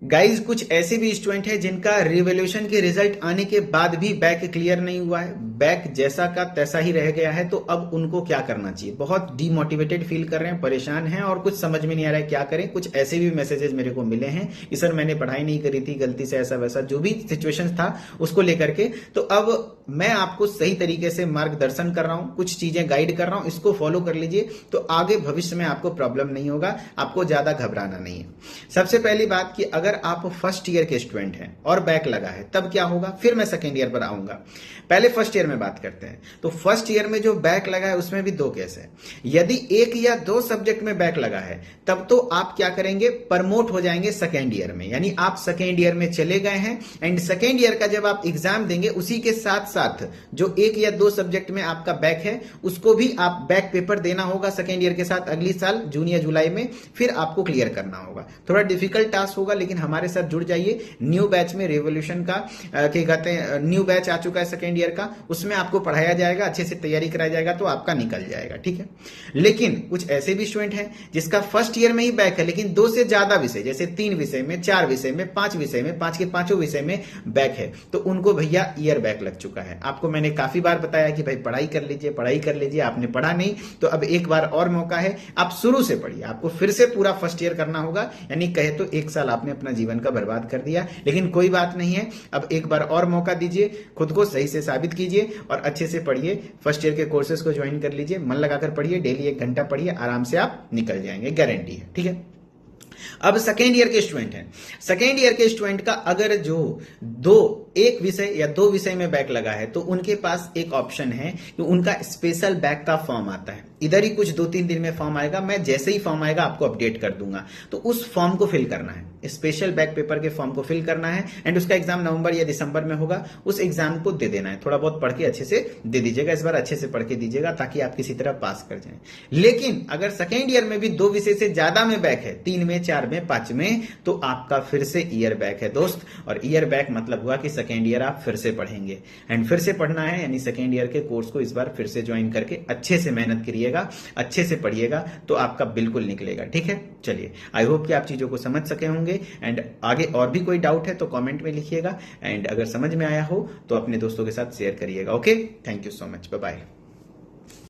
Guys कुछ ऐसे भी स्टूडेंट हैं जिनका रिवोल्यूशन के रिजल्ट आने के बाद भी बैक क्लियर नहीं हुआ है, बैक जैसा का तैसा ही रह गया है। तो अब उनको क्या करना चाहिए? बहुत डीमोटिवेटेड फील कर रहे हैं, परेशान हैं और कुछ समझ में नहीं आ रहा है क्या करें। कुछ ऐसे भी मैसेजेस मेरे को मिले हैं कि सर मैंने पढ़ाई नहीं करी थी, गलती से ऐसा वैसा जो भी सिचुएशन था उसको लेकर के। तो अब मैं आपको सही तरीके से मार्गदर्शन कर रहा हूं, कुछ चीजें गाइड कर रहा हूं, इसको फॉलो कर लीजिए तो आगे भविष्य में आपको प्रॉब्लम नहीं होगा, आपको ज्यादा घबराना नहीं है। सबसे पहली बात कि अगर आप फर्स्ट ईयर के स्टूडेंट हैं और बैक लगा है तब क्या होगा, फिर मैं सेकेंड ईयर पर आऊंगा। पहले फर्स्ट ईयर में बात करते हैं। तो फर्स्ट ईयर में जो बैक लगा है उसमें भी दो केस है। यदि एक या दो सब्जेक्ट में बैक लगा है तब तो आप क्या करेंगे, प्रमोट हो जाएंगे सेकेंड ईयर में, यानी आप सेकेंड ईयर में चले गए हैं। एंड सेकेंड ईयर का जब आप एग्जाम देंगे उसी के साथ साथ जो एक या दो सब्जेक्ट में आपका बैक है उसको भी आप बैक पेपर देना होगा सेकेंड ईयर के साथ अगली साल जून या जुलाई में, फिर आपको क्लियर करना होगा। थोड़ा डिफिकल्ट टास्क होगा लेकिन हमारे साथ जुड़ जाइए। न्यू बैच में रिवोल्यूशन का क्या कहते हैं, न्यू बैच आ चुका है सेकेंड ईयर का, उसमें आपको पढ़ाया जाएगा, अच्छे से तैयारी कराया जाएगा तो आपका निकल जाएगा, ठीक है। लेकिन कुछ ऐसे भी स्टूडेंट हैं जिसका फर्स्ट ईयर में ही बैक है लेकिन दो से ज्यादा विषय, जैसे 3 विषय में, 4 विषय में, 5 विषय में, 5 के 5 विषय में बैक है, तो उनको भैया ईयर बैक लग चुका है। आपको मैंने काफी बार बताया कि भाई पढ़ाई कर लीजिए, पढ़ाई कर लीजिए, आपने पढ़ा नहीं तो अब एक बार और मौका है, आप शुरू से पढ़िए। आपको फिर से पूरा फर्स्ट ईयर करना होगा, यानी कहे तो एक साल आपने अपना जीवन का बर्बाद कर दिया, लेकिन कोई बात नहीं है। अब एक बार और मौका दीजिए, खुद को सही से साबित कीजिए और अच्छे से पढ़िए। फर्स्ट ईयर के कोर्सेज को ज्वाइन कर लीजिए, मन लगाकर पढ़िए, डेली 1 घंटा पढ़िए, आराम से आप निकल जाएंगे, गारंटी है, ठीक है। अब सेकेंड ईयर के स्टूडेंट हैं, सेकेंड ईयर के स्टूडेंट का अगर जो एक विषय या दो विषय में बैक लगा है तो उनके पास एक ऑप्शन है कि उनका स्पेशल बैक का फॉर्म आता है। इधर ही कुछ 2-3 दिन में फॉर्म आएगा, मैं जैसे ही फॉर्म आएगा आपको अपडेट कर दूंगा। तो उस फॉर्म को फिल करना है, स्पेशल बैक पेपर के फॉर्म को फिल करना है एंड उसका एग्जाम नवंबर या दिसंबर में होगा। उस एग्जाम को दे देना है, थोड़ा बहुत पढ़ के अच्छे से दे दीजिएगा, इस बार अच्छे से पढ़ के दीजिएगा ताकि आप किसी तरह पास कर जाएं। लेकिन अगर सेकेंड ईयर में भी 2 विषय से ज्यादा में बैक है, 3 में, 4 में, 5 में, तो आपका फिर से ईयर बैक है दोस्त। और ईयर बैक मतलब हुआ कि सेकेंड ईयर आप फिर से पढ़ेंगे एंड फिर से पढ़ना है, यानी सेकेंड ईयर के कोर्स को इस बार फिर से ज्वाइन करके अच्छे से मेहनत करिएगा, अच्छे से पढ़िएगा तो आपका बिल्कुल निकलेगा, ठीक है। चलिए, आई होप कि आप चीजों को समझ सके होंगे एंड आगे और भी कोई डाउट है तो कमेंट में लिखिएगा एंड अगर समझ में आया हो तो अपने दोस्तों के साथ शेयर करिएगा। Okay, thank you so much, bye bye.